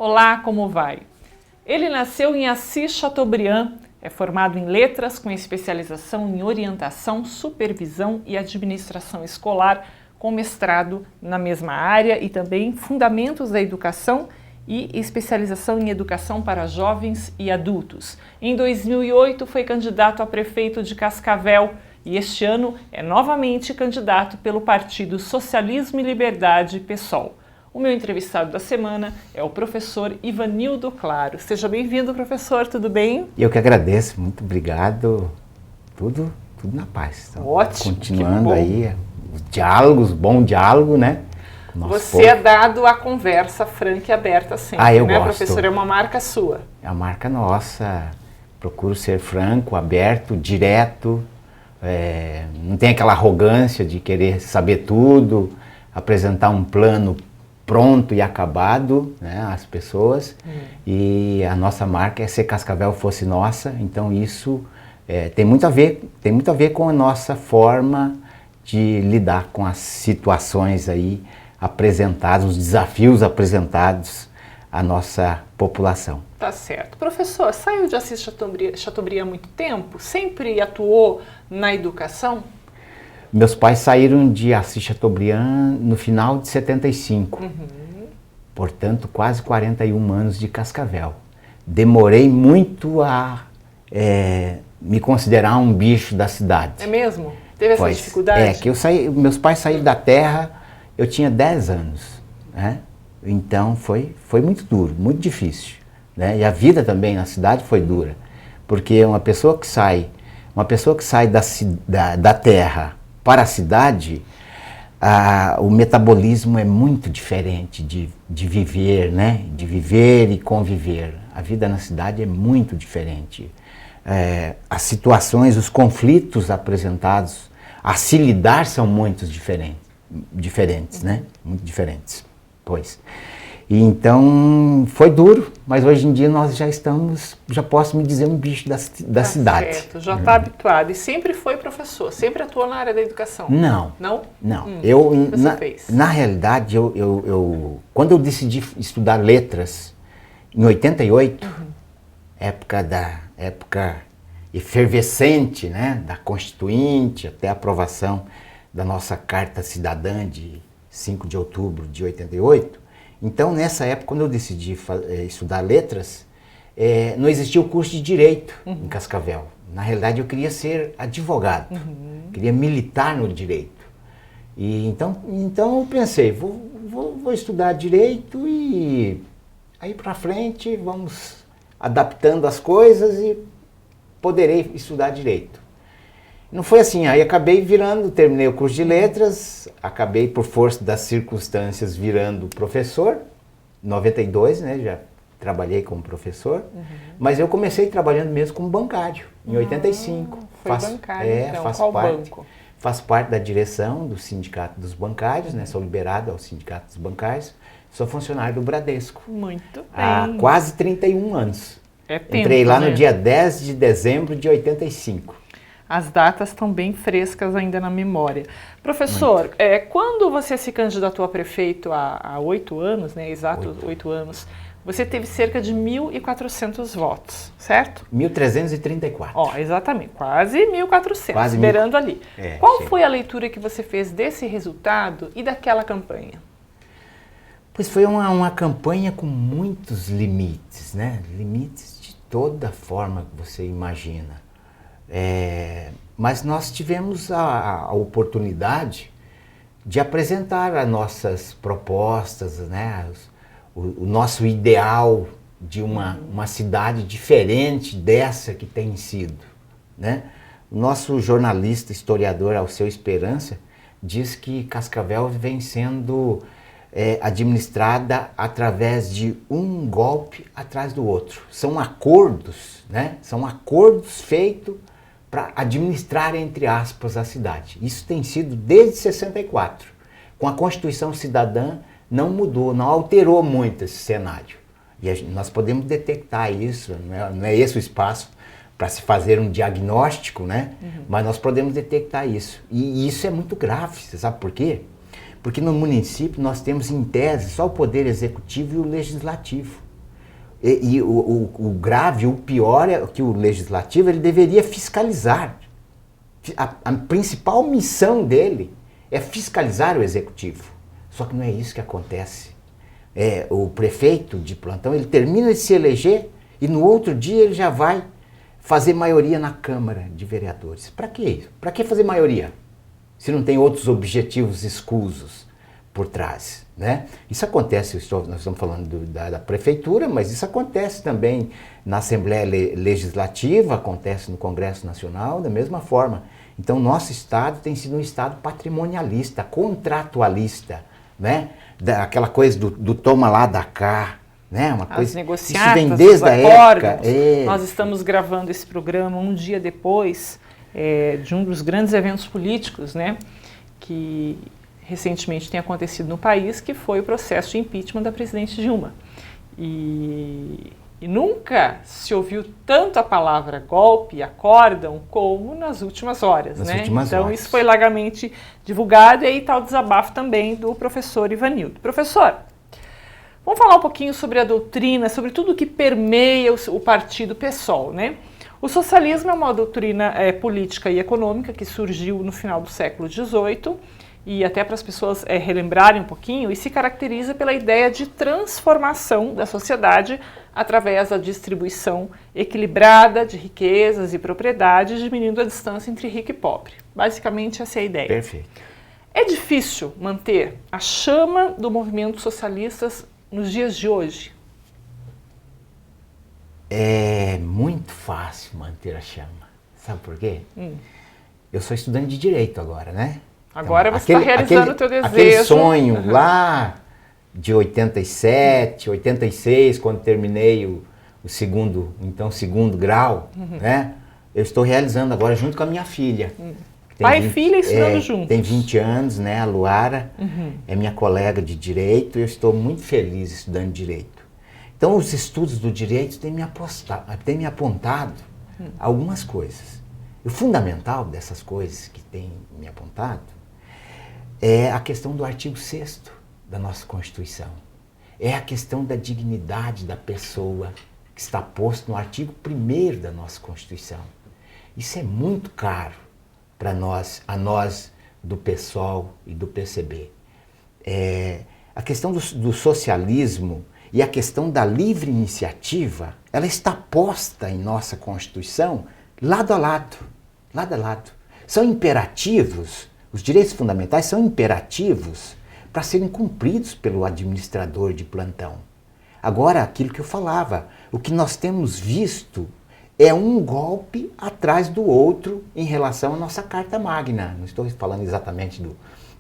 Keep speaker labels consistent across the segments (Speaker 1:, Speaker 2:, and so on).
Speaker 1: Olá, como vai? Ele nasceu em Assis Chateaubriand, é formado em letras com especialização em orientação, supervisão e administração escolar, com mestrado na mesma área e também fundamentos da educação e especialização em educação para jovens e adultos. Em 2008 foi candidato a prefeito de Cascavel e este ano é novamente candidato pelo Partido Socialismo e Liberdade, PSOL. O meu entrevistado da semana é o professor Ivanildo Claro. Seja bem-vindo, professor, tudo bem?
Speaker 2: Eu que agradeço, muito obrigado. Tudo na paz. Então,
Speaker 1: ótimo.
Speaker 2: Continuando aí, os diálogos, bom diálogo, né?
Speaker 1: Você é dado à conversa franca e aberta sempre,
Speaker 2: eu
Speaker 1: né,
Speaker 2: gosto.
Speaker 1: professor? É uma marca sua.
Speaker 2: É a marca nossa. Procuro ser franco, aberto, direto. Não tem aquela arrogância de querer saber tudo, apresentar um plano pronto e acabado, né, às pessoas. E a nossa marca é Se Cascavel Fosse Nossa. Então isso tem muito a ver com a nossa forma de lidar com as situações aí apresentados, os desafios apresentados à nossa população.
Speaker 1: Tá certo. Professor, saiu de Assis Chateaubriand há muito tempo? Sempre atuou na educação?
Speaker 2: Meus pais saíram de Assis Chateaubriand no final de 75. Portanto, quase 41 anos de Cascavel. Demorei muito a me considerar um bicho da cidade.
Speaker 1: É mesmo? Teve essa dificuldade?
Speaker 2: Meus pais saíram da terra, eu tinha 10 anos, né? Então foi muito duro, muito difícil, né? E a vida também na cidade foi dura, porque uma pessoa que sai da terra para a cidade, o metabolismo é muito diferente de viver, né? De viver e conviver. A vida na cidade é muito diferente. As situações, os conflitos apresentados a se lidar são muito diferentes, né? Muito diferentes, pois. E então foi duro, mas hoje em dia nós já posso me dizer um bicho da cidade.
Speaker 1: Certo, já está habituado. E sempre foi professor, sempre atuou na área da educação?
Speaker 2: Não.
Speaker 1: Não?
Speaker 2: Não.
Speaker 1: Na
Speaker 2: realidade, quando eu decidi estudar letras, em 88, época efervescente, né, da Constituinte, até a aprovação da nossa Carta Cidadã de 5 de outubro de 88, então nessa época, quando eu decidi estudar letras, não existia o curso de Direito em Cascavel. Na realidade, eu queria ser advogado, queria militar no Direito. E então eu pensei, vou estudar Direito e aí para frente vamos adaptando as coisas e poderei estudar Direito. Não foi assim, aí terminei o curso de letras, acabei por força das circunstâncias virando professor, em 92, né, já trabalhei como professor, mas eu comecei trabalhando mesmo como bancário, em 85.
Speaker 1: Bancário, então, qual banco?
Speaker 2: Faço parte da direção do Sindicato dos Bancários, né, sou liberado ao Sindicato dos Bancários, sou funcionário do Bradesco.
Speaker 1: Muito bem.
Speaker 2: Há quase 31 anos. Entrei lá no dia 10 de dezembro de 85.
Speaker 1: As datas estão bem frescas ainda na memória. Professor, quando você se candidatou a prefeito há 8 anos, né, exato 8 anos, você teve cerca de 1.400 votos, certo?
Speaker 2: 1.334.
Speaker 1: Exatamente, quase 1.400, beirando ali. Qual foi a leitura que você fez desse resultado e daquela campanha?
Speaker 2: Pois foi uma campanha com muitos limites, né? Limites de toda forma que você imagina. Mas nós tivemos a oportunidade de apresentar as nossas propostas, né? O nosso ideal de uma cidade diferente dessa que tem sido, né? O nosso jornalista, historiador Alceu Esperança, diz que Cascavel vem sendo administrada através de um golpe atrás do outro. São acordos, né? São acordos feitos para administrar, entre aspas, a cidade. Isso tem sido desde 64. Com a Constituição Cidadã não mudou, não alterou muito esse cenário. E nós podemos detectar isso, não é esse o espaço para se fazer um diagnóstico, né? Mas nós podemos detectar isso. E isso é muito grave, você sabe por quê? Porque no município nós temos, em tese, só o poder executivo e o legislativo. E o grave, o pior é que o legislativo ele deveria fiscalizar. A principal missão dele é fiscalizar o executivo. Só que não é isso que acontece. O prefeito de plantão, ele termina de se eleger e no outro dia ele já vai fazer maioria na Câmara de Vereadores. Para que isso? Para que fazer maioria? Se não tem outros objetivos escusos por trás, né? Isso acontece, nós estamos falando da prefeitura, mas isso acontece também na Assembleia Legislativa, acontece no Congresso Nacional, da mesma forma. Então, nosso Estado tem sido um Estado patrimonialista, contratualista, né? Aquela coisa do toma lá, dá cá, né? Uma
Speaker 1: As
Speaker 2: coisa,
Speaker 1: negociatas,
Speaker 2: isso vem desde
Speaker 1: os
Speaker 2: a
Speaker 1: acordos.
Speaker 2: época.
Speaker 1: Nós estamos gravando esse programa um dia depois de um dos grandes eventos políticos, né? Que recentemente tem acontecido no país, que foi o processo de impeachment da presidente Dilma. E nunca se ouviu tanto a palavra golpe, acórdão, como nas últimas horas, né? Então isso foi largamente divulgado e aí está o desabafo também do professor Ivanildo. Professor, vamos falar um pouquinho sobre a doutrina, sobre tudo que permeia o partido PSOL, né? O socialismo é uma doutrina política e econômica que surgiu no final do século XVIII e até para as pessoas relembrarem um pouquinho, e se caracteriza pela ideia de transformação da sociedade através da distribuição equilibrada de riquezas e propriedades, diminuindo a distância entre rico e pobre. Basicamente essa é a ideia.
Speaker 2: Perfeito.
Speaker 1: É difícil manter a chama do movimento socialista nos dias de hoje?
Speaker 2: É muito fácil manter a chama. Sabe por quê? Eu sou estudante de Direito agora, né?
Speaker 1: Agora então, você está realizando o teu desejo.
Speaker 2: Aquele sonho lá de 87, 86, quando terminei o segundo grau, né? Eu estou realizando agora junto com a minha filha.
Speaker 1: Pai e filha estudando juntos.
Speaker 2: Tem 20 anos, né? A Luara é minha colega de Direito e eu estou muito feliz estudando Direito. Então, os estudos do Direito têm me apontado algumas coisas. O fundamental dessas coisas que tem me apontado é a questão do artigo 6º da nossa Constituição. É a questão da dignidade da pessoa que está posto no artigo 1º da nossa Constituição. Isso é muito caro para nós, a nós do PSOL e do PCB. A questão do socialismo e a questão da livre iniciativa, ela está posta em nossa Constituição lado a lado, lado a lado. São imperativos, os direitos fundamentais são imperativos para serem cumpridos pelo administrador de plantão. Agora, aquilo que eu falava, o que nós temos visto é um golpe atrás do outro em relação à nossa Carta Magna. Não estou falando exatamente do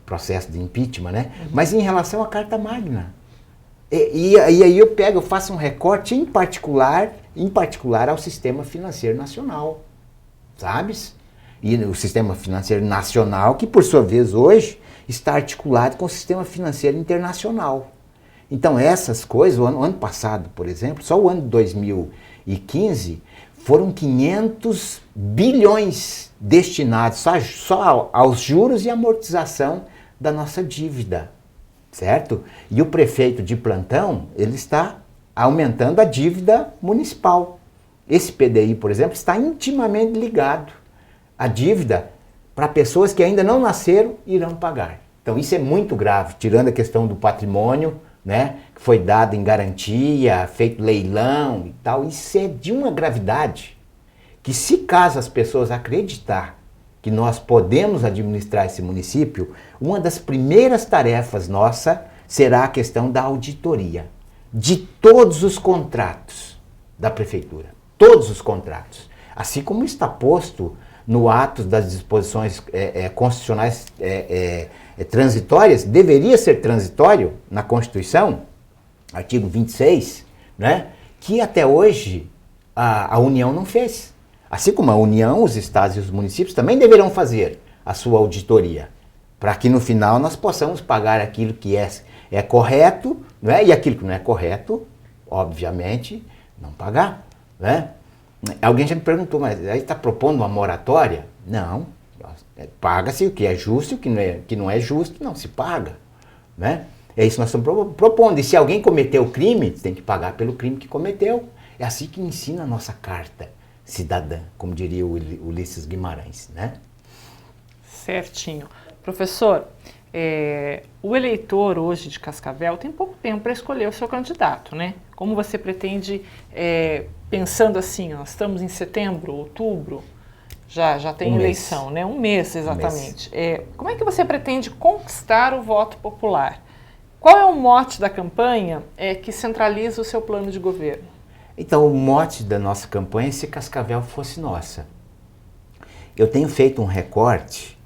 Speaker 2: processo de impeachment, né? Mas em relação à Carta Magna. E aí eu faço um recorte em particular ao sistema financeiro nacional, sabes? E o sistema financeiro nacional, que por sua vez hoje está articulado com o sistema financeiro internacional. Então essas coisas, o ano passado, por exemplo, só o ano de 2015, foram 500 bilhões destinados só aos juros e amortização da nossa dívida. Certo? E o prefeito de plantão, ele está aumentando a dívida municipal. Esse PDI, por exemplo, está intimamente ligado à dívida para pessoas que ainda não nasceram e irão pagar. Então isso é muito grave, tirando a questão do patrimônio, né, que foi dado em garantia, feito leilão e tal. Isso é de uma gravidade que, se caso as pessoas acreditar que nós podemos administrar esse município, uma das primeiras tarefas nossa será a questão da auditoria de todos os contratos da prefeitura. Todos os contratos. Assim como está posto no ato das disposições constitucionais transitórias, deveria ser transitório na Constituição, artigo 26, né, que até hoje a União não fez. Assim como a União, os estados e os municípios também deverão fazer a sua auditoria, para que no final nós possamos pagar aquilo que é correto, né? E aquilo que não é correto, obviamente, não pagar. Né? Alguém já me perguntou, mas aí está propondo uma moratória? Não, paga-se o que é justo e o que não é justo, não se paga. Né? É isso que nós estamos propondo. E se alguém cometeu crime, tem que pagar pelo crime que cometeu. É assim que ensina a nossa carta cidadã, como diria o Ulisses Guimarães, né?
Speaker 1: Certinho. Professor, o eleitor hoje de Cascavel tem pouco tempo para escolher o seu candidato, né? Como você pretende, pensando assim, nós estamos em setembro, outubro, já tem eleição, né? Um mês exatamente. Como é que você pretende conquistar o voto popular? Qual é o mote da campanha que centraliza o seu plano de governo?
Speaker 2: Então, o mote da nossa campanha é se Cascavel fosse nossa. Eu tenho feito um recorte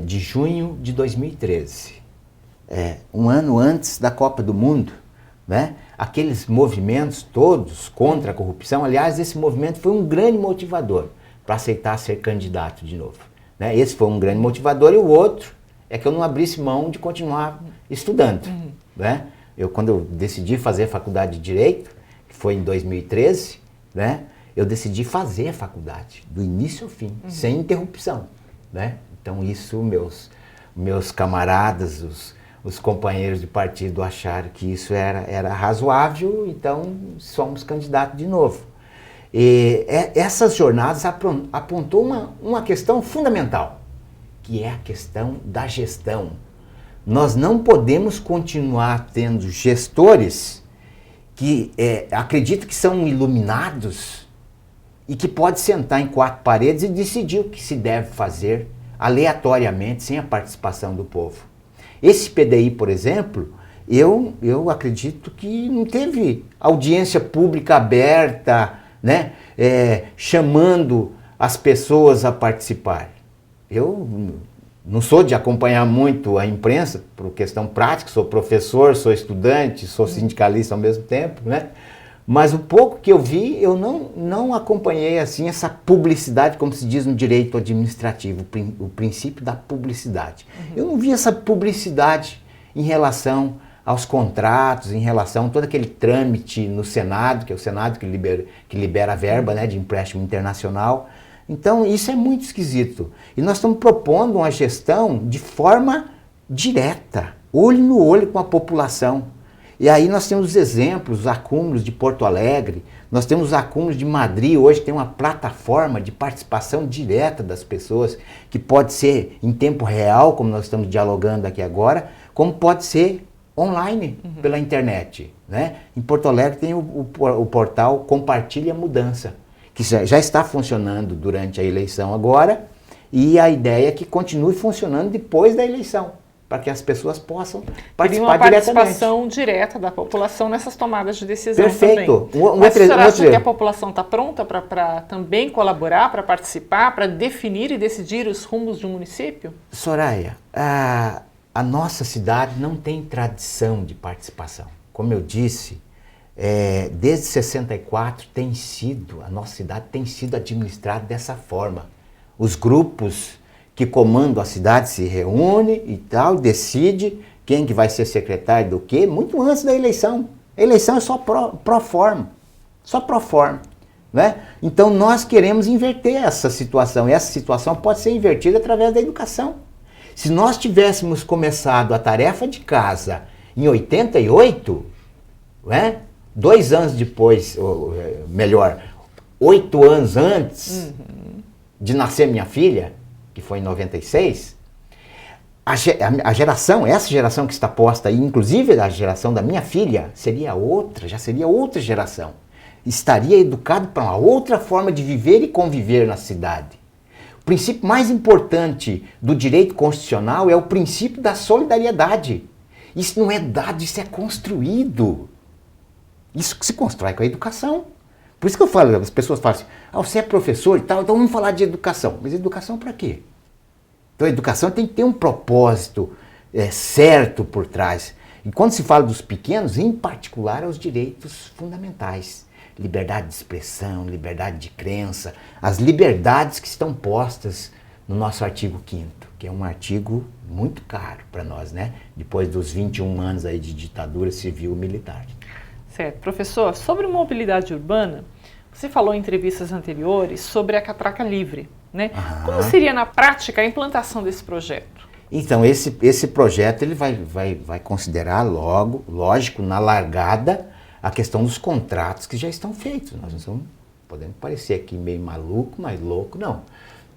Speaker 2: de junho de 2013, um ano antes da Copa do Mundo, né? Aqueles movimentos todos contra a corrupção, aliás, esse movimento foi um grande motivador para aceitar ser candidato de novo, né? Esse foi um grande motivador, e o outro é que eu não abrisse mão de continuar estudando, né? Quando eu decidi fazer a faculdade de Direito, que foi em 2013, né? Eu decidi fazer a faculdade, do início ao fim, sem interrupção, né? Então isso, meus camaradas, os companheiros de partido acharam que isso era razoável, então somos candidatos de novo. E essas jornadas apontou uma questão fundamental, que é a questão da gestão. Nós não podemos continuar tendo gestores que acreditam que são iluminados e que pode sentar em quatro paredes e decidir o que se deve fazer aleatoriamente, sem a participação do povo. Esse PDI, por exemplo, eu acredito que não teve audiência pública aberta, né, chamando as pessoas a participar. Eu não sou de acompanhar muito a imprensa, por questão prática, sou professor, sou estudante, sou sindicalista ao mesmo tempo, né? Mas o pouco que eu vi, eu não acompanhei assim essa publicidade, como se diz no direito administrativo, o princípio da publicidade. Eu não vi essa publicidade em relação aos contratos, em relação a todo aquele trâmite no Senado, que é o Senado que libera a verba, né, de empréstimo internacional. Então isso é muito esquisito. E nós estamos propondo uma gestão de forma direta, olho no olho com a população. E aí nós temos exemplos, os acúmulos de Porto Alegre, nós temos os acúmulos de Madrid, hoje tem uma plataforma de participação direta das pessoas, que pode ser em tempo real, como nós estamos dialogando aqui agora, como pode ser online, pela internet, né? Em Porto Alegre tem o portal Compartilha Mudança, que já está funcionando durante a eleição agora, e a ideia é que continue funcionando depois da eleição, para que as pessoas possam participar diretamente.
Speaker 1: Uma participação direta da população nessas tomadas de decisão.
Speaker 2: Perfeito.
Speaker 1: Também. Mas você acha que a população está pronta para também colaborar, para participar, para definir e decidir os rumos de um município?
Speaker 2: Soraya, a nossa cidade não tem tradição de participação. Como eu disse, desde 64 a nossa cidade tem sido administrada dessa forma. Os grupos que comandam a cidade se reúnem e tal, decide quem que vai ser secretário do quê, muito antes da eleição. A eleição é só pro forma, né? Então nós queremos inverter essa situação, e essa situação pode ser invertida através da educação. Se nós tivéssemos começado a tarefa de casa em 88, né? 2 anos depois, ou melhor, 8 anos antes de nascer minha filha, que foi em 96, a geração, essa geração que está posta aí, inclusive a geração da minha filha, já seria outra geração. Estaria educado para uma outra forma de viver e conviver na cidade. O princípio mais importante do direito constitucional é o princípio da solidariedade. Isso não é dado, isso é construído. Isso que se constrói com a educação. Por isso que eu falo, as pessoas falam assim, você é professor e tal, então vamos falar de educação. Mas educação para quê? Então a educação tem que ter um propósito certo por trás. E quando se fala dos pequenos, em particular, aos direitos fundamentais. Liberdade de expressão, liberdade de crença, as liberdades que estão postas no nosso artigo 5º, que é um artigo muito caro para nós, né? Depois dos 21 anos aí de ditadura civil-militar.
Speaker 1: Certo. Professor, sobre mobilidade urbana, você falou em entrevistas anteriores sobre a catraca livre, né? Como seria na prática a implantação desse projeto?
Speaker 2: Então, esse projeto ele vai considerar logo, lógico, na largada, a questão dos contratos que já estão feitos. Nós não estamos podendo parecer aqui meio maluco, mas louco não.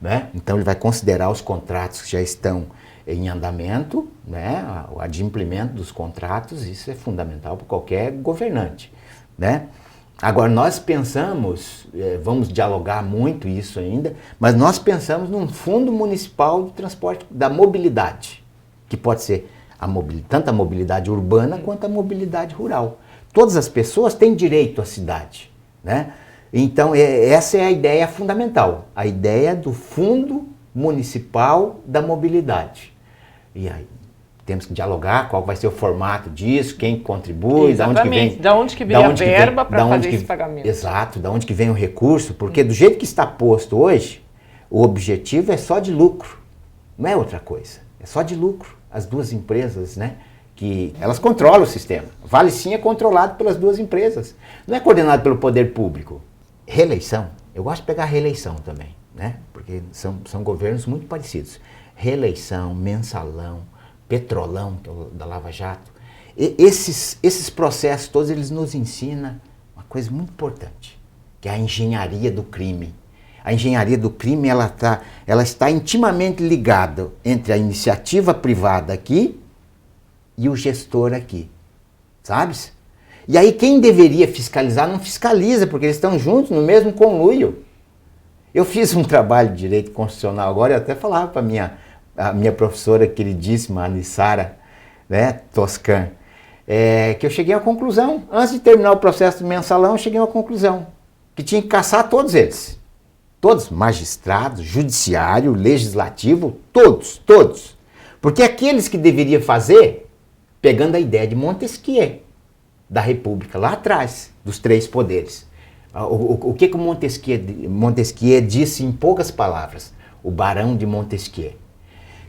Speaker 2: Né? Então, ele vai considerar os contratos que já estão em andamento, né? O adimplemento dos contratos, isso é fundamental para qualquer governante. Né? Agora, nós pensamos, vamos dialogar muito isso ainda, mas nós pensamos num fundo municipal de transporte da mobilidade, que pode ser tanto a mobilidade urbana quanto a mobilidade rural. Todas as pessoas têm direito à cidade. Né? Então, essa é a ideia fundamental, a ideia do Fundo Municipal da Mobilidade. E aí, temos que dialogar qual vai ser o formato disso, quem contribui,
Speaker 1: da onde que vem a verba para fazer esse pagamento.
Speaker 2: Exato, da onde que vem o recurso, porque do jeito que está posto hoje, o objetivo é só de lucro, não é outra coisa, é só de lucro. As duas empresas, né, que elas controlam o sistema. Vale Sim é controlado pelas duas empresas, não é coordenado pelo poder público. Reeleição, eu gosto de pegar reeleição também, né, porque são governos muito parecidos. Reeleição, mensalão, Petrolão, que é o da Lava Jato. Esses processos todos, eles nos ensinam uma coisa muito importante, que é a engenharia do crime. A engenharia do crime, ela está intimamente ligada entre a iniciativa privada aqui e o gestor aqui, sabes? E aí quem deveria fiscalizar não fiscaliza, porque eles estão juntos no mesmo conluio. Eu fiz um trabalho de direito constitucional agora, eu até falava para a minha professora queridíssima, Anissara, né, Toscan, que eu cheguei à conclusão, antes de terminar o processo do mensalão, eu cheguei à conclusão que tinha que caçar todos eles. Todos, magistrados, judiciário, legislativo, todos. Porque aqueles que deveriam fazer, pegando a ideia de Montesquieu, da República, lá atrás, dos três poderes. O que Montesquieu disse em poucas palavras? O Barão de Montesquieu.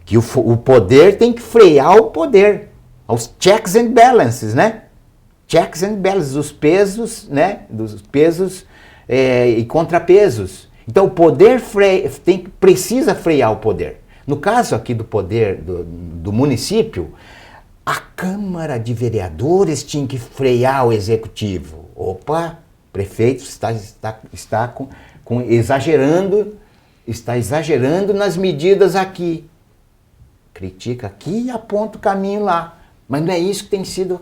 Speaker 2: Que o poder tem que frear o poder, aos checks and balances, né? Checks and balances, os pesos, né? Dos pesos e contrapesos. Então o poder precisa frear o poder. No caso aqui do poder do município, a Câmara de Vereadores tinha que frear o Executivo. Opa, prefeito está exagerando nas medidas aqui. Critica aqui e aponta o caminho lá. Mas não é isso que tem sido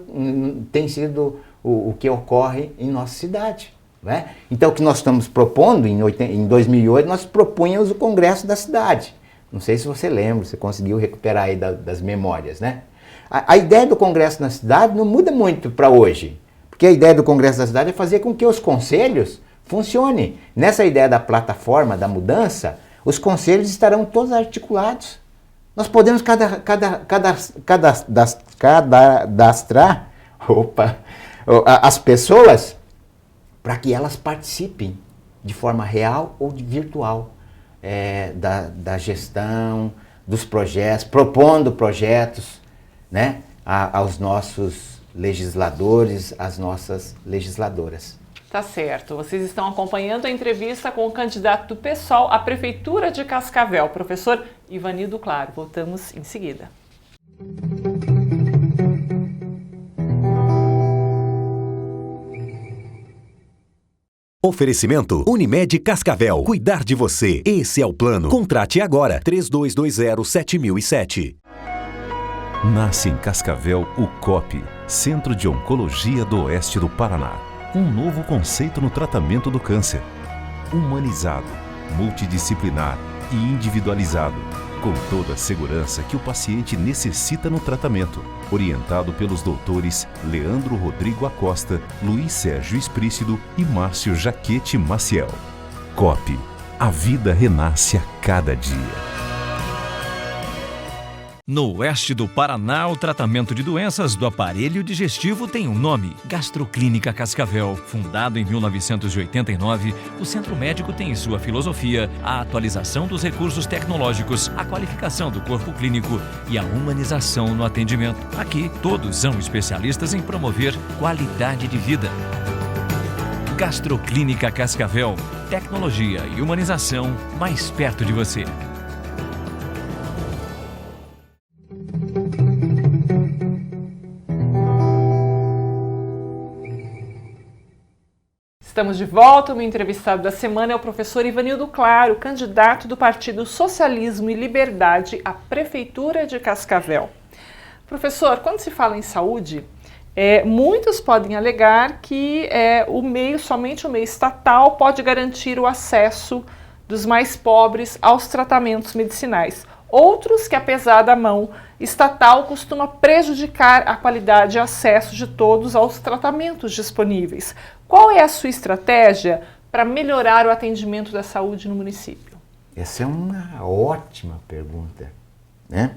Speaker 2: o que ocorre em nossa cidade. Né? Então o que nós estamos propondo, em 2008, nós propunhamos o Congresso da Cidade. Não sei se você lembra, você conseguiu recuperar aí das memórias. Né? A ideia do Congresso da Cidade não muda muito para hoje. Porque a ideia do Congresso da Cidade é fazer com que os conselhos funcionem. Nessa ideia da plataforma, da mudança, os conselhos estarão todos articulados. Nós podemos cadastrar as pessoas para que elas participem de forma real ou virtual da gestão, dos projetos, propondo projetos, né, aos nossos legisladores, às nossas legisladoras.
Speaker 1: Tá certo. Vocês estão acompanhando a entrevista com o candidato do PSOL à Prefeitura de Cascavel, professor Ivanildo Claro. Voltamos em seguida.
Speaker 3: Oferecimento Unimed Cascavel. Cuidar de você. Esse é o plano. Contrate agora. 3220-7007.
Speaker 4: Nasce em Cascavel o COP, Centro de Oncologia do Oeste do Paraná. Um novo conceito no tratamento do câncer. Humanizado, multidisciplinar e individualizado, com toda a segurança que o paciente necessita no tratamento. Orientado pelos doutores Leandro Rodrigo Acosta, Luiz Sérgio Esprícido e Márcio Jaquete Maciel. COP, a vida renasce a cada dia.
Speaker 5: No oeste do Paraná, o tratamento de doenças do aparelho digestivo tem um nome: Gastroclínica Cascavel. Fundado em 1989, o centro médico tem em sua filosofia a atualização dos recursos tecnológicos, a qualificação do corpo clínico e a humanização no atendimento. Aqui, todos são especialistas em promover qualidade de vida. Gastroclínica Cascavel. Tecnologia e humanização mais perto de você.
Speaker 1: Estamos de volta. O meu entrevistado da semana é o professor Ivanildo Claro, candidato do Partido Socialismo e Liberdade à Prefeitura de Cascavel. Professor, quando se fala em saúde, muitos podem alegar que somente o meio estatal pode garantir o acesso dos mais pobres aos tratamentos medicinais. Outros que, apesar da mão estatal, costuma prejudicar a qualidade e acesso de todos aos tratamentos disponíveis. Qual é a sua estratégia para melhorar o atendimento da saúde no município?
Speaker 2: Essa é uma ótima pergunta, né?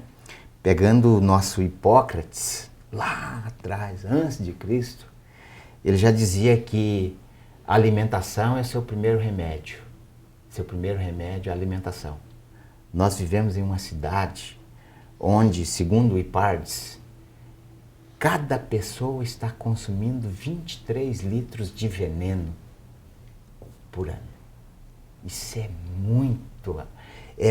Speaker 2: Pegando o nosso Hipócrates, lá atrás, antes de Cristo, ele já dizia que a alimentação é seu primeiro remédio. Seu primeiro remédio é a alimentação. Nós vivemos em uma cidade onde, segundo o IPARDES, cada pessoa está consumindo 23 litros de veneno por ano. Isso é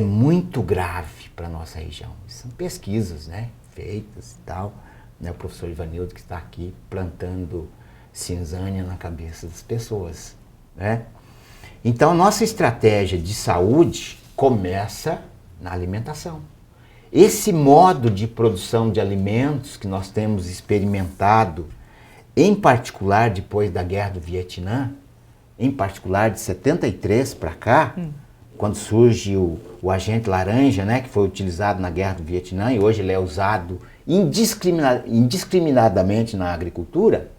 Speaker 2: muito grave para a nossa região. São pesquisas, né, feitas e tal, né, o professor Ivanildo que está aqui plantando cinzânia na cabeça das pessoas, né? Então, a nossa estratégia de saúde começa na alimentação. Esse modo de produção de alimentos que nós temos experimentado, em particular depois da Guerra do Vietnã, em particular de 73 para cá, quando surge o agente laranja, né, que foi utilizado na Guerra do Vietnã e hoje ele é usado indiscriminadamente na agricultura,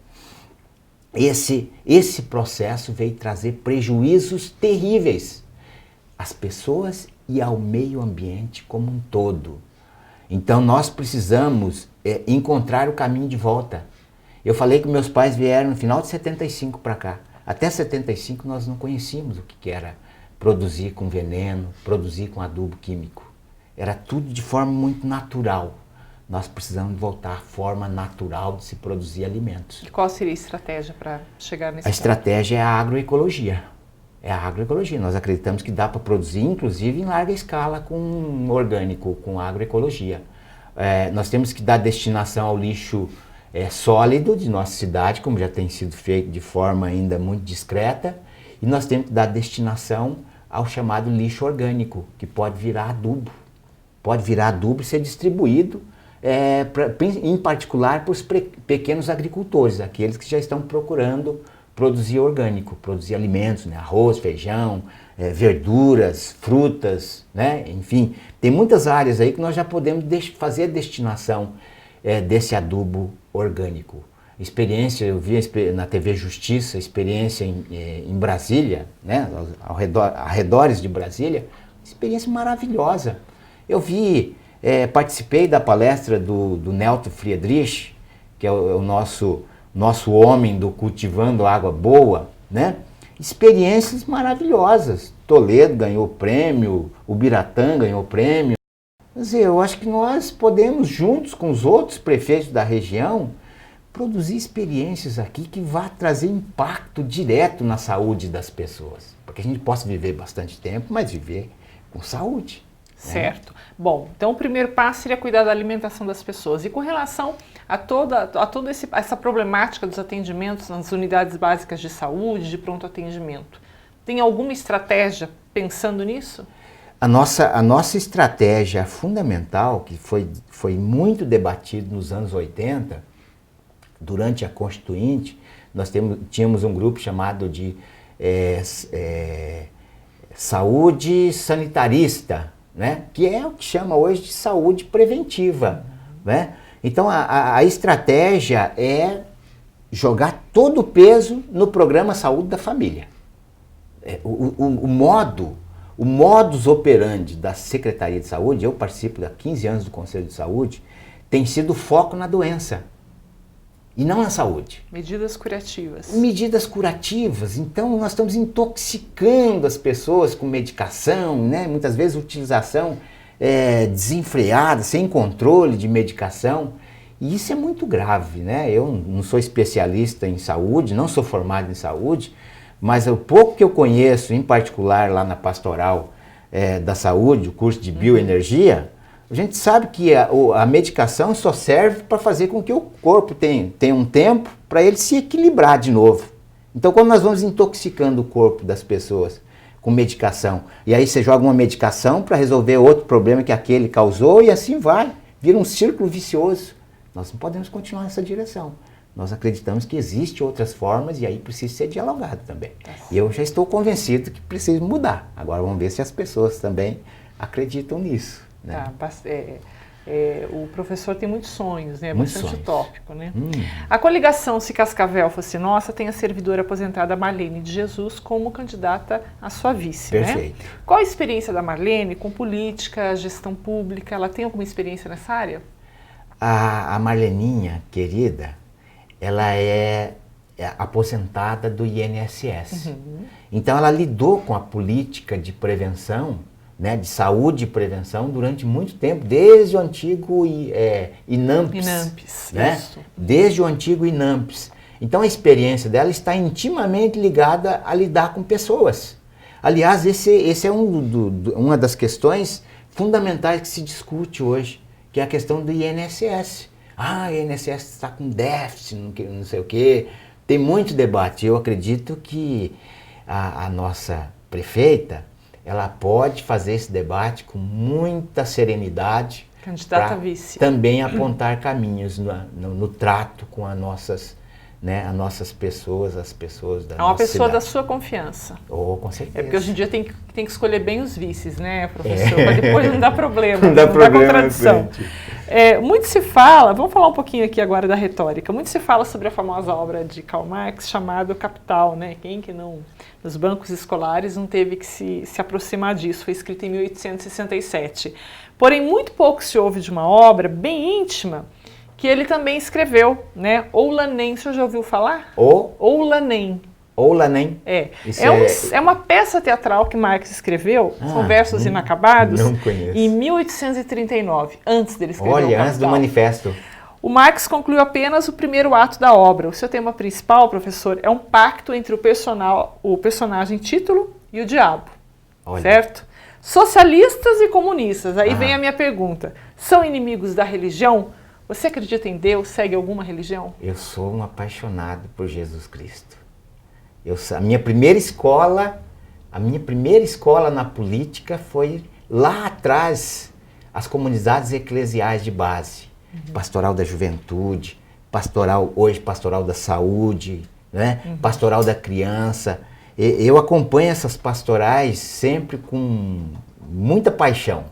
Speaker 2: esse processo veio trazer prejuízos terríveis às pessoas e ao meio ambiente como um todo. Então nós precisamos encontrar o caminho de volta. Eu falei que meus pais vieram no final de 75 para cá. Até 75 nós não conhecíamos o que era produzir com veneno, produzir com adubo químico. Era tudo de forma muito natural. Nós precisamos voltar à forma natural de se produzir alimentos. E
Speaker 1: qual seria a estratégia para chegar nesse ponto?
Speaker 2: A estratégia é a agroecologia. É a agroecologia. Nós acreditamos que dá para produzir, inclusive, em larga escala com orgânico, com agroecologia. Nós temos que dar destinação ao lixo sólido de nossa cidade, como já tem sido feito de forma ainda muito discreta, e nós temos que dar destinação ao chamado lixo orgânico, que pode virar adubo. Pode virar adubo e ser distribuído, em particular, para os pequenos agricultores, aqueles que já estão procurando produzir orgânico, produzir alimentos, né? Arroz, feijão, verduras, frutas, né? Enfim, tem muitas áreas aí que nós já podemos fazer a destinação desse adubo orgânico. Experiência, eu vi na TV Justiça, experiência em Brasília, né? Arredores de Brasília, experiência maravilhosa. Eu participei da palestra do Nelton Friedrich, que é o nosso homem do Cultivando Água Boa, né? Experiências maravilhosas. Toledo ganhou prêmio, Ubiratã ganhou prêmio. Quer dizer, eu acho que nós podemos, juntos com os outros prefeitos da região, produzir experiências aqui que vá trazer impacto direto na saúde das pessoas. Para que a gente possa viver bastante tempo, mas viver com saúde.
Speaker 1: Certo. Bom, então o primeiro passo seria cuidar da alimentação das pessoas. E com relação a toda essa problemática dos atendimentos nas unidades básicas de saúde, de pronto atendimento, tem alguma estratégia pensando nisso?
Speaker 2: A nossa estratégia fundamental, que foi muito debatido nos anos 80, durante a Constituinte, nós tínhamos um grupo chamado de saúde sanitarista, né? Que é o que chama hoje de saúde preventiva, né? Então a estratégia é jogar todo o peso no programa Saúde da Família. O modus operandi da Secretaria de Saúde, eu participo há 15 anos do Conselho de Saúde, tem sido foco na doença e não na saúde.
Speaker 1: Medidas curativas.
Speaker 2: Medidas curativas. Então nós estamos intoxicando as pessoas com medicação, né? Muitas vezes utilização desenfreada, sem controle de medicação. E isso é muito grave, né? Eu não sou especialista em saúde, não sou formado em saúde, mas o pouco que eu conheço, em particular lá na Pastoral da Saúde, o curso de Bioenergia, a gente sabe que a medicação só serve para fazer com que o corpo tenha um tempo para ele se equilibrar de novo. Então, quando nós vamos intoxicando o corpo das pessoas com medicação, e aí você joga uma medicação para resolver outro problema que aquele causou, e assim vai, vira um círculo vicioso. Nós não podemos continuar nessa direção. Nós acreditamos que existem outras formas e aí precisa ser dialogado também. E eu já estou convencido que precisa mudar. Agora vamos ver se as pessoas também acreditam nisso. Né?
Speaker 1: O professor tem muitos sonhos, né?
Speaker 2: Muitos
Speaker 1: Bastante
Speaker 2: sonhos.
Speaker 1: utópico, né? A coligação Se Cascavel Fosse Nossa tem a servidora aposentada Marlene de Jesus como candidata à sua vice,
Speaker 2: Perfeito.
Speaker 1: né? Qual a experiência da Marlene com política, gestão pública? Ela tem alguma experiência nessa área?
Speaker 2: A Marleninha, querida, ela é aposentada do INSS. Então ela lidou com a política de prevenção, né, de saúde e prevenção durante muito tempo, desde o antigo INAMPS. Né?
Speaker 1: Isso.
Speaker 2: Desde o antigo INAMPS. Então a experiência dela está intimamente ligada a lidar com pessoas. Aliás, esse é uma das questões fundamentais que se discute hoje, que é a questão do INSS. O INSS está com déficit, não sei o quê. Tem muito debate. Eu acredito que a nossa prefeita, ela pode fazer esse debate com muita serenidade.
Speaker 1: Candidata a vice.
Speaker 2: Também apontar caminhos no trato com as nossas pessoas, as pessoas da nossa cidade.
Speaker 1: É uma pessoa da sua confiança.
Speaker 2: Com certeza.
Speaker 1: É porque hoje em dia tem que escolher bem os vices, né, professor? Para depois não dar problema,
Speaker 2: não dá
Speaker 1: contradição. Muito se fala, vamos falar um pouquinho aqui agora da retórica, muito se fala sobre a famosa obra de Karl Marx chamada Capital, né? Quem que não, nos bancos escolares, não teve que se aproximar disso, foi escrita em 1867. Porém, muito pouco se ouve de uma obra bem íntima que ele também escreveu, né? Oulanen, o senhor já ouviu falar? Oulanen.
Speaker 2: Oulanen?
Speaker 1: É uma peça teatral que Marx escreveu, são versos inacabados,
Speaker 2: não conheço.
Speaker 1: Em 1839, antes dele escrever o Capital.
Speaker 2: Antes do manifesto.
Speaker 1: O Marx concluiu apenas o primeiro ato da obra. O seu tema principal, professor, é um pacto entre o personagem título e o diabo, certo? Socialistas e comunistas, aí vem a minha pergunta, são inimigos da religião? Você acredita em Deus? Segue alguma religião?
Speaker 2: Eu sou um apaixonado por Jesus Cristo. A minha primeira escola na política foi lá atrás, as comunidades eclesiais de base. Pastoral da Juventude, hoje pastoral da Saúde, né? Pastoral da Criança. Eu acompanho essas pastorais sempre com muita paixão.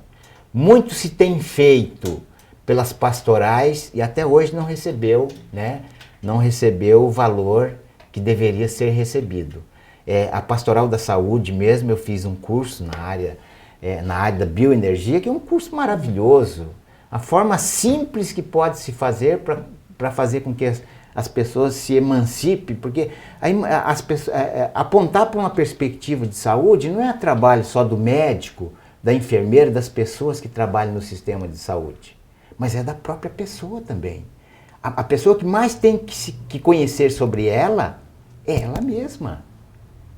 Speaker 2: Muito se tem feito pelas pastorais e até hoje não recebeu, né? Não recebeu o valor que deveria ser recebido. A Pastoral da Saúde mesmo, eu fiz um curso na área da bioenergia, que é um curso maravilhoso. A forma simples que pode se fazer para fazer com que as pessoas se emancipem, porque apontar para uma perspectiva de saúde não é trabalho só do médico, da enfermeira, das pessoas que trabalham no sistema de saúde, mas é da própria pessoa também. A pessoa que mais tem que conhecer sobre ela é ela mesma.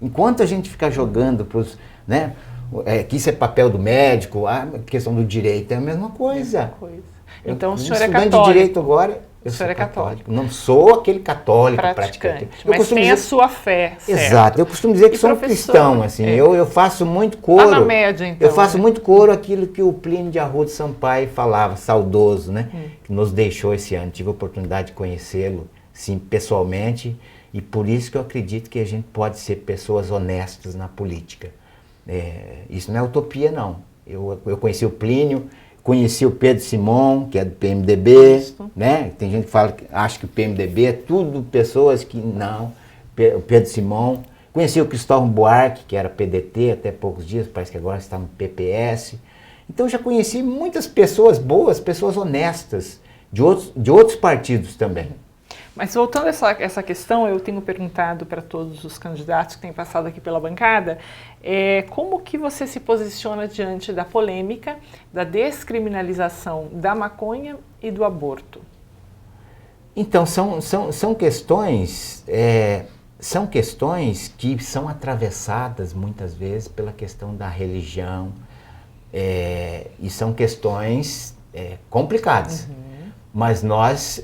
Speaker 2: Enquanto a gente ficar jogando para os... Né, que isso é papel do médico, a questão do direito é a mesma coisa.
Speaker 1: Então o senhor é
Speaker 2: estudante
Speaker 1: católico.
Speaker 2: de direito agora, eu sou católico. Não sou aquele católico praticante.
Speaker 1: Mas tem a sua fé, certo?
Speaker 2: Exato. Eu costumo dizer que sou um cristão, assim. Eu faço muito coro.
Speaker 1: Tá na média, então.
Speaker 2: Eu faço muito coro aquilo que o Plínio de Arruda Sampaio falava, saudoso, né? Que nos deixou esse ano. Tive a oportunidade de conhecê-lo, sim, pessoalmente. E por isso que eu acredito que a gente pode ser pessoas honestas na política. Isso não é utopia, não. Eu conheci o Plínio, conheci o Pedro Simon, que é do PMDB, né? Tem gente que acha que o PMDB é tudo pessoas que não. O Pedro Simon. Conheci o Cristóvão Buarque, que era PDT até poucos dias, parece que agora está no PPS. Então já conheci muitas pessoas boas, pessoas honestas, de outros partidos também.
Speaker 1: Mas voltando a essa questão, eu tenho perguntado para todos os candidatos que têm passado aqui pela bancada, como que você se posiciona diante da polêmica da descriminalização da maconha e do aborto?
Speaker 2: Então, são questões que são atravessadas muitas vezes pela questão da religião, e são questões complicadas. Mas nós...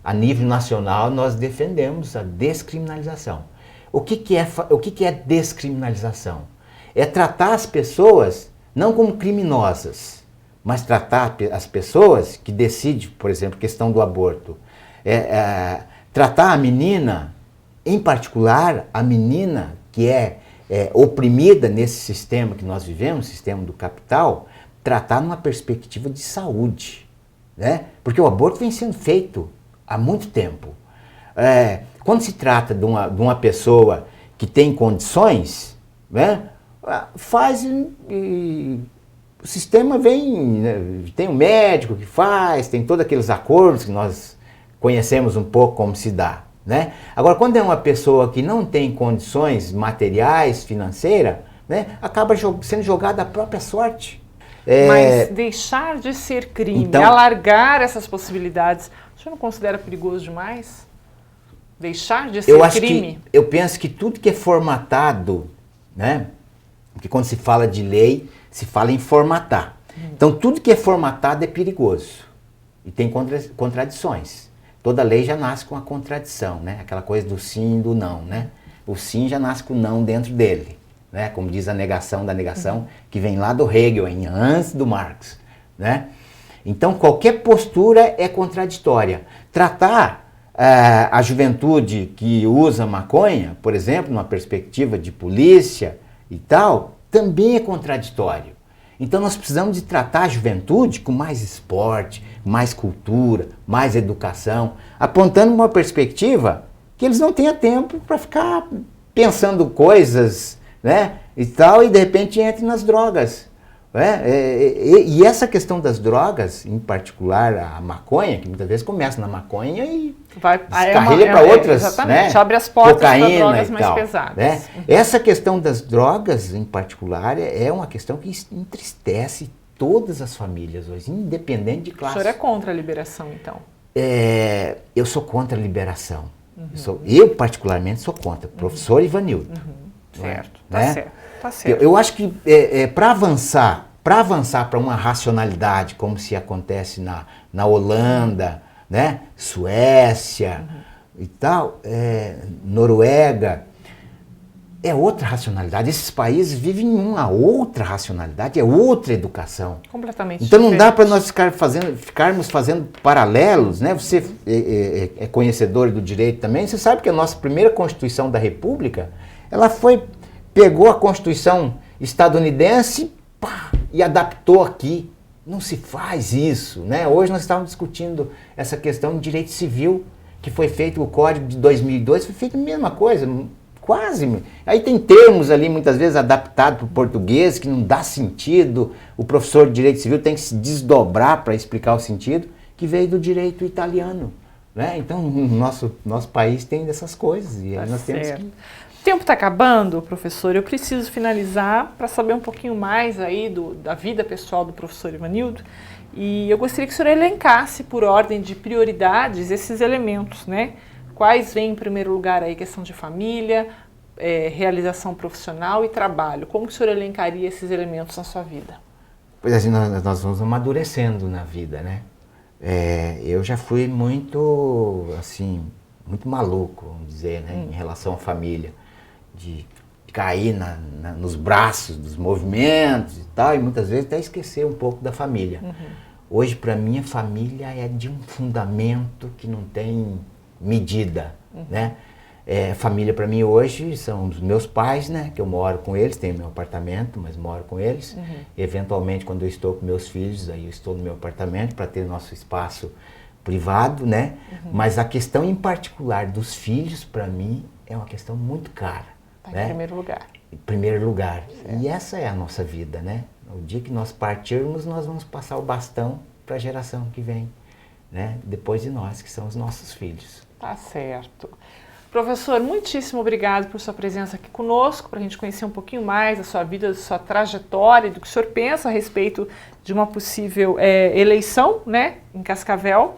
Speaker 2: a nível nacional, nós defendemos a descriminalização. O que é descriminalização? É tratar as pessoas não como criminosas, mas tratar as pessoas que decidem, por exemplo, questão do aborto. Tratar a menina, em particular, a menina que é oprimida nesse sistema que nós vivemos, sistema do capital, tratar numa perspectiva de saúde, né? Porque o aborto vem sendo feito há muito tempo. Quando se trata de uma pessoa que tem condições, né, faz e o sistema vem, né, tem um médico que faz, tem todos aqueles acordos que nós conhecemos um pouco como se dá, né? Agora, quando é uma pessoa que não tem condições materiais, financeiras, né, acaba sendo jogada à própria sorte.
Speaker 1: Mas deixar de ser crime,
Speaker 2: então,
Speaker 1: alargar essas possibilidades, o senhor não considera perigoso demais? Deixar de ser crime?
Speaker 2: Eu penso que tudo que é formatado, né? Porque quando se fala de lei, se fala em formatar. Então, tudo que é formatado é perigoso. E tem contradições. Toda lei já nasce com a contradição, né? Aquela coisa do sim e do não, né? O sim já nasce com o não dentro dele, né? Como diz a negação da negação, que vem lá do Hegel, antes do Marx, né? Então, qualquer postura é contraditória. Tratar a juventude que usa maconha, por exemplo, numa perspectiva de polícia e tal, também é contraditório. Então nós precisamos de tratar a juventude com mais esporte, mais cultura, mais educação, apontando uma perspectiva que eles não tenham tempo para ficar pensando coisas, né, e tal, e de repente entrem nas drogas. E essa questão das drogas, em particular a maconha, que muitas vezes começa na maconha e descarrilha para outras,
Speaker 1: exatamente,
Speaker 2: né?
Speaker 1: Abre as portas para
Speaker 2: Cocaína
Speaker 1: drogas
Speaker 2: e
Speaker 1: mais
Speaker 2: tal,
Speaker 1: pesadas.
Speaker 2: Né? Essa questão das drogas, em particular, é uma questão que entristece todas as famílias hoje, independente de classe.
Speaker 1: O senhor é contra a liberação, então?
Speaker 2: Eu sou contra a liberação. Eu particularmente sou contra. Professor Ivanildo.
Speaker 1: Certo,
Speaker 2: né?
Speaker 1: Tá certo. Tá certo.
Speaker 2: Eu acho que para avançar para uma racionalidade, como se acontece na Holanda, né? Suécia e tal, Noruega, é outra racionalidade. Esses países vivem em uma outra racionalidade, é outra educação.
Speaker 1: Completamente
Speaker 2: então não
Speaker 1: diferente.
Speaker 2: dá para nós ficarmos fazendo paralelos, né? Você é conhecedor do direito também, você sabe que a nossa primeira Constituição da República, ela pegou a Constituição estadunidense e adaptou aqui. Não se faz isso, né? Hoje nós estávamos discutindo essa questão de direito civil, que foi feito o Código de 2002, foi feito a mesma coisa, quase. Aí tem termos ali, muitas vezes, adaptados para o português, que não dá sentido. O professor de direito civil tem que se desdobrar para explicar o sentido, que veio do direito italiano, né? Então, o nosso país tem dessas coisas, e aí nós temos que...
Speaker 1: O tempo está acabando, professor. Eu preciso finalizar para saber um pouquinho mais aí da vida pessoal do professor Ivanildo. E eu gostaria que o senhor elencasse, por ordem de prioridades, esses elementos, né? Quais vêm em primeiro lugar aí? Questão de família, realização profissional e trabalho. Como que o senhor elencaria esses elementos na sua vida?
Speaker 2: Pois assim, nós vamos amadurecendo na vida, né? Eu já fui muito, assim, muito maluco, vamos dizer, né? Em relação à família. De cair nos braços dos movimentos e tal, e muitas vezes até esquecer um pouco da família. Hoje, para mim, a família é de um fundamento que não tem medida, né? Família para mim hoje são os meus pais, né? Que eu moro com eles, tenho meu apartamento, mas moro com eles. Eventualmente, quando eu estou com meus filhos, aí eu estou no meu apartamento para ter nosso espaço privado, né? Mas a questão em particular dos filhos, para mim, é uma questão muito cara.
Speaker 1: Tá,
Speaker 2: né?
Speaker 1: Em primeiro lugar.
Speaker 2: Em primeiro lugar.
Speaker 1: Certo.
Speaker 2: E essa é a nossa vida, né? No dia que nós partirmos, nós vamos passar o bastão para a geração que vem, né? Depois de nós, que são os nossos filhos.
Speaker 1: Tá certo. Professor, muitíssimo obrigado por sua presença aqui conosco, para a gente conhecer um pouquinho mais da sua vida, da sua trajetória, do que o senhor pensa a respeito de uma possível eleição, né, em Cascavel.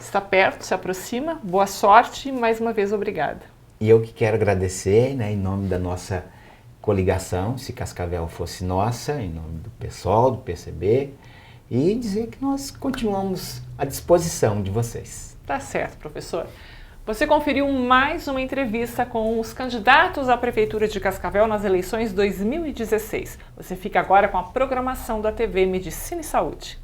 Speaker 1: Está perto, se aproxima. Boa sorte e mais uma vez obrigada.
Speaker 2: E eu que quero agradecer, né, em nome da nossa coligação, se Cascavel fosse nossa, em nome do PSOL, do PCB, e dizer que nós continuamos à disposição de vocês.
Speaker 1: Tá certo, professor. Você conferiu mais uma entrevista com os candidatos à Prefeitura de Cascavel nas eleições 2016. Você fica agora com a programação da TV Medicina e Saúde.